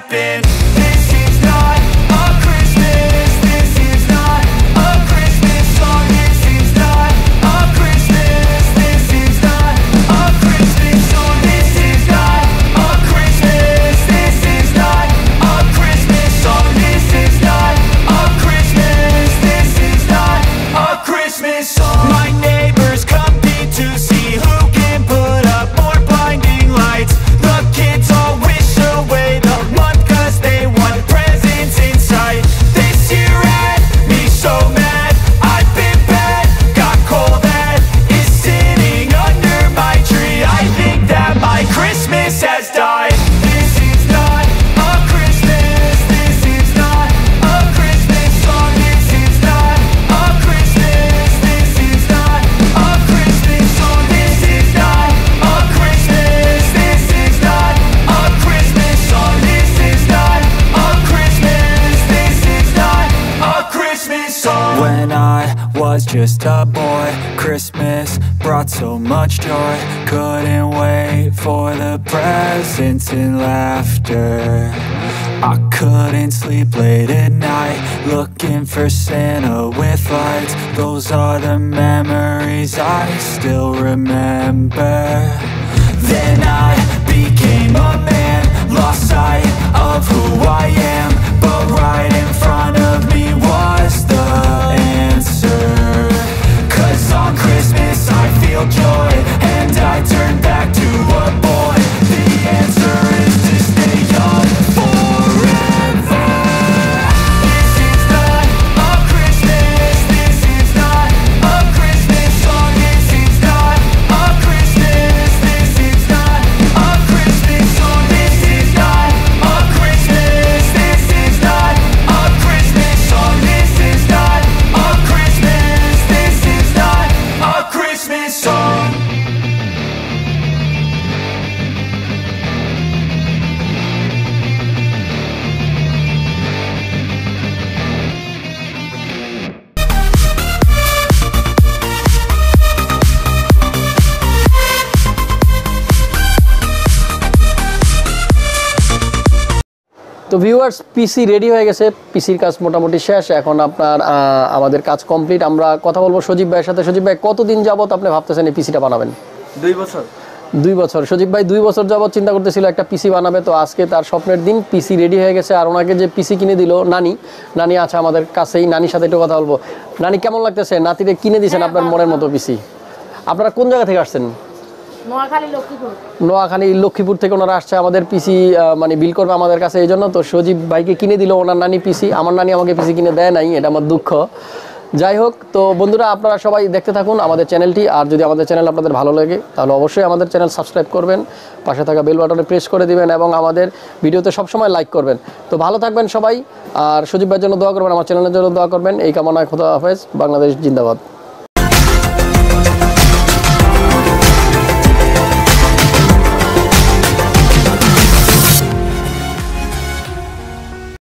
happen. This is not a Christmas. This is not a Christmas song. This is not a Christmas. This is not a Christmas song. This is not a Christmas. This is not a Christmas song. This is not a Christmas. This is not a Christmas song. My neighbors compete to see who can put up more blinding lights. The kids all wish away the month 'cause they want presents in sight. This year had me so mad, I've been bad, got coal that is sitting under my tree. I think that my Christmas has died. This is not a Christmas. This is not a Christmas song. This is not a Christmas. This is not a Christmas song. This is not a Christmas. This is not a Christmas song. This is not a Christmas. This is not a Christmas song. When I was just a boy, Christmas brought so much joy. Couldn't wait for the presents and laughter. I couldn't sleep late at night, looking for Santa with lights. Those are the memories I still remember. Then I became a man, lost sight of who I am, but right in front of me was the answer. 'Cause on Christmas I feel joy, and I turn back to a boy. The answer is to stay young forever. This is not a Christmas. This is not a Christmas song. This is not a Christmas. This is not a Christmas song. This is not a Christmas. This is not a Christmas song. This is not a Christmas. This is not a Christmas song. তো viewers, পিসি ready হয়ে গেছে, পিসির কাজ মোটামুটি শেষ। এখন আপনার আমাদের কাজ কমপ্লিট। আমরা কথা বলবো সজীব ভাইয়ের সাথে। সজীব ভাই, কতদিন যাবত আপনি ভাবতেছেন এই পিসিটা বানাবেন? 2 বছর। 2 বছর। সজীব ভাই 2 বছর যাবত চিন্তা করতেছিল একটা পিসি বানাবে। তো আজকে তার স্বপ্নের দিন, পিসি রেডি হয়ে গেছে। আর ওনাকে যে পিসি কিনে দিল নানি আছে আমাদের কাছেই। নানির সাথে একটু কথা বলবো। নানি, কেমন লাগতেছে? নাতিরে কিনে দিয়েছেন আপনার মনের মতো পিসি। আপনারা কোন জায়গা থেকে আসছেন? নোয়াখালী লক্ষ্মীপুর থেকে ওনারা আসছে আমাদের পিসি মানে বিল করবে আমাদের কাছে, এই জন্য। তো সজীব ভাইকে কিনে দিল ওনার নানি পিসি। আমার নানি আমাকে পিসি কিনে দেয় নাই, এটা আমার দুঃখ। যাই হোক, তো বন্ধুরা আপনারা সবাই দেখতে থাকুন আমাদের চ্যানেলটি। আর যদি আমাদের চ্যানেল আপনাদের ভালো লাগে তাহলে অবশ্যই আমাদের চ্যানেল সাবস্ক্রাইব করবেন, পাশে থাকা বেল বাটনে প্রেস করে দিবেন এবং আমাদের ভিডিওতে সবসময় লাইক করবেন। তো ভালো থাকবেন সবাই, আর সজীব ভাইয়ের জন্য দোয়া করবেন, আমার চ্যানেলের জন্য দোয়া করবেন। এই কামনায় খোদা হাফেজ। বাংলাদেশ জিন্দাবাদ।